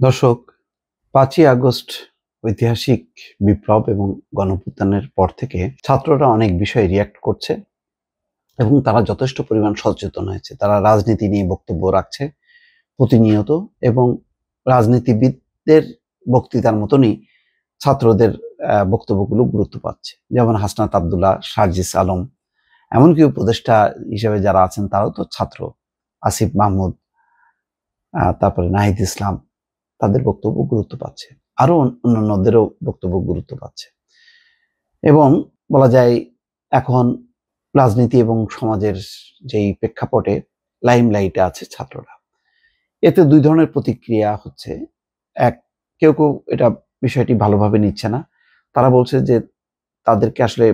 দর্শক, ৫ই আগস্ট ঐতিহাসিক বিপ্লব এবং গণঅভ্যুত্থানের পর থেকে ছাত্ররা অনেক বিষয়ে রিয়্যাক্ট করছে এবং তারা যথেষ্ট পরিমাণ সচেতন হয়েছে। তারা রাজনীতি নিয়ে বক্তব্য রাখছে প্রতিনিয়ত এবং রাজনীতিবিদদের বক্তৃতার মতনই ছাত্রদের বক্তব্যগুলো গুরুত্ব পাচ্ছে। যেমন হাসনাত আব্দুল্লাহ, সার্জিস আলম, এমনকি উপদেষ্টা হিসেবে যারা আছেন তারাও তো ছাত্র, আসিফ মাহমুদ, তারপরে নাহিদ ইসলাম, তাদের বক্তব্য গুরুত্ব পাচ্ছে, আরো অন্যান্যদেরও বক্তব্য গুরুত্ব পাচ্ছে। এবং বলা যায় এখন রাজনীতি এবং সমাজের যেই প্রেক্ষাপটে লাইমলাইটে আছে ছাত্ররা, এতে দুই ধরনের প্রতিক্রিয়া হচ্ছে। কেউ কেউ এটা বিষয়টি ভালোভাবে নিচ্ছে না। তারা বলছে যে তাদেরকে আসলে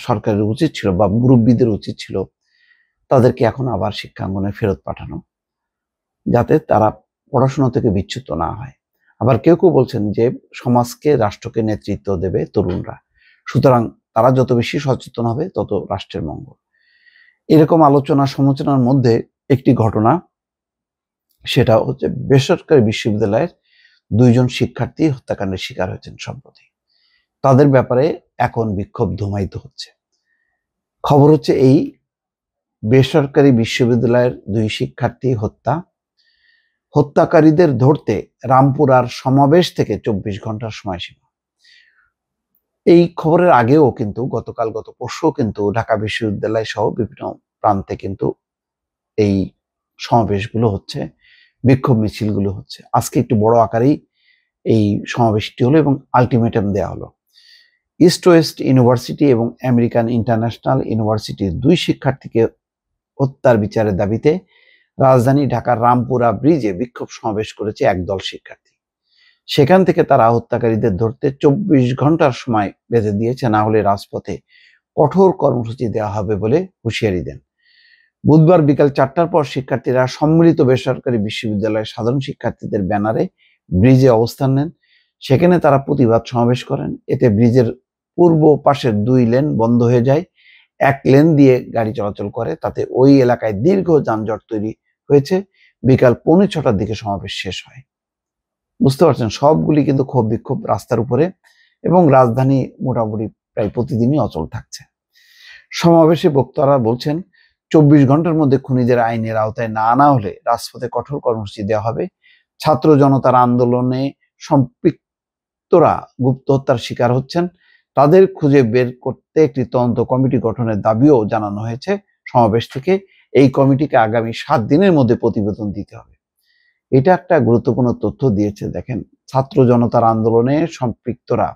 সরকারের উচিত ছিল বা মুরব্বীদের উচিত ছিল তাদেরকে এখন আবার শিক্ষাঙ্গনে ফেরত পাঠানো, যাতে তারা পড়াশোনা থেকে বিচ্যুত না হয়। আবার কেউ কেউ বলছেন যে সমাজকে, রাষ্ট্রকে নেতৃত্ব দেবে তরুণরা, সুতরাং তারা যত বেশি সচেতন হবে তত রাষ্ট্রের মঙ্গল। এরকম আলোচনা সমালোচনার মধ্যে একটি ঘটনা, সেটা হচ্ছে বেসরকারি বিশ্ববিদ্যালয়ের 2 জন শিক্ষার্থী হত্যাকাণ্ডের শিকার হয়েছেন সম্প্রতি। তাদের ব্যাপারে এখন বিক্ষোভ ধুমায়িত হচ্ছে। খবর হচ্ছে এই বেসরকারি বিশ্ববিদ্যালয়ের 2 শিক্ষার্থী হত্যাকারীদের ধরতে রামপুরার সমাবেশ থেকে 24 ঘন্টার সময়সীমা। এই খবরের আগেও কিন্তু গত পরশু কিন্তু ঢাকা বিশ্ববিদ্যালয় সহ বিভিন্ন প্রান্তে কিন্তু এই সমাবেশগুলো হচ্ছে, বিক্ষোভ মিছিলগুলো হচ্ছে। আজকে একটু বড় আকারেই এই সমাবেশটি হলো এবং আলটিমেটাম দেওয়া হলো। ইস্ট ওয়েস্ট ইউনিভার্সিটি এবং আমেরিকান ইন্টারন্যাশনাল ইউনিভার্সিটির 2 শিক্ষার্থীকে হত্যার বিচারের দাবিতে রাজধানী ঢাকার রামপুরা ব্রিজে বিক্ষোভ সমাবেশ করেছে একদল শিক্ষার্থী। সেখান থেকে তারা হত্যাকারীদের ধরতে 24 ঘন্টার সময় বেঁধে দিয়েছে, না হলে রাজপথে কঠোর কর্মসূচি দেওয়া হবে বলে হুঁশিয়ারি দেন। বুধবার বিকাল 4টার পর শিক্ষার্থীরা সম্মিলিত বেসরকারি বিশ্ববিদ্যালয়ের সাধারণ শিক্ষার্থীদের ব্যানারে ব্রিজে অবস্থান নেন। সেখানে তারা প্রতিবাদ সমাবেশ করেন। এতে ব্রিজের পূর্ব পাশের 2 লেন বন্ধ হয়ে যায়, 1 লেন দিয়ে গাড়ি চলাচল করে। তাতে ওই এলাকায় দীর্ঘ যানজট তৈরি হয়েছে। বিকাল 5:45টার দিকে সমাবেশ শেষ হয়। বুঝতে পারছেন, সবগুলি কিন্তু ক্ষোভ বিক্ষোভ রাস্তার উপরে, এবং রাজধানী মোটামুটি প্রায় প্রতিদিনই অচল থাকছে। সমাবেশে বক্তারা বলছেন, 24 ঘন্টার মধ্যে খুনিদের আইনের আওতায় না আনা হলে রাজপথে কঠোর কর্মসূচি দেওয়া হবে। ছাত্র জনতার আন্দোলনে সম্পৃক্তরা গুপ্ত হত্যার শিকার হচ্ছেন, তাদের খুঁজে বের করতে একটি তদন্ত কমিটি গঠনের দাবিও জানানো হয়েছে সমাবেশ থেকে। এই কমিটিকে আগামী 7 দিনের মধ্যে প্রতিবেদন দিতে হবে। এটা একটা গুরুত্বপূর্ণ তথ্য দিয়েছে। দেখেন, ছাত্র জনতার আন্দোলনে সম্পৃক্তরা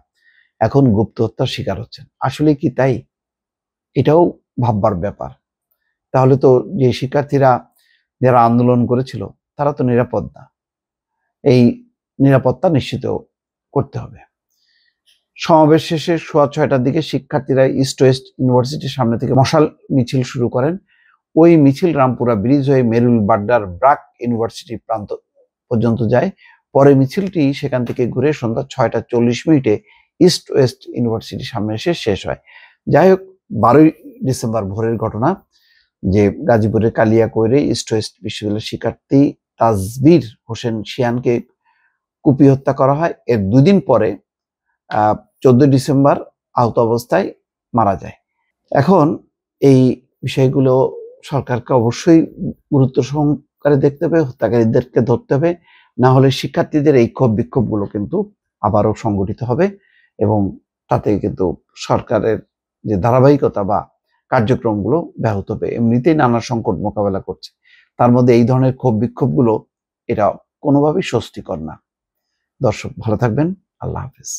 এখন গুপ্ত হত্যার শিকার হচ্ছেন। আসলে কি তাই? এটাও ভাববার ব্যাপার। তাহলে তো যে শিক্ষার্থীরা যারা আন্দোলন করেছিল তারা তো নিরাপদ না। এই নিরাপত্তা নিশ্চিত করতে হবে। সমাবেশ শেষে 6:15টার দিকে শিক্ষার্থীরা ইস্ট ওয়েস্ট ইউনিভার্সিটির সামনে থেকে মশাল মিছিল শুরু করেন। ওই মিছিল রামপুরা ব্রিজ হয়ে মেরুল বাড্ডার ব্রাক ইউনিভার্সিটি প্রান্ত পর্যন্ত যায়। পরে মিছিলটি সেখান থেকে ঘুরে সন্ধ্যা 6:40 ইস্ট ওয়েস্ট ইউনিভার্সিটির সামনে এসে শেষ হয়। যাই হোক, 12ই ডিসেম্বর ভোরের ঘটনা, যে গাজীপুরের কালিয়াকৈরে ইস্ট ওয়েস্ট বিশ্ববিদ্যালয়ের শিক্ষার্থী তাজবীর হোসেন শিয়ানকে কুপিয়ে হত্যা করা হয়। এর 2 দিন পরে 14 ডিসেম্বর আহত অবস্থায় মারা যায়। এখন এই বিষয়গুলো সরকারকে অবশ্যই গুরুত্ব সহকারে দেখতে হবে, হত্যাকারীদেরকে ধরতে হবে, না হলে শিক্ষার্থীদের এই ক্ষোভ বিক্ষোভগুলো কিন্তু আবারও সংগঠিত হবে এবং তাতে কিন্তু সরকারের যে ধারাবাহিকতা বা কার্যক্রমগুলো ব্যাহত হবে। এমনিতেই নানা সংকট মোকাবেলা করছে, তার মধ্যে এই ধরনের ক্ষোভ বিক্ষোভগুলো এটা কোনোভাবেই স্বস্তিকর না। দর্শক, ভালো থাকবেন। আল্লাহ হাফেজ।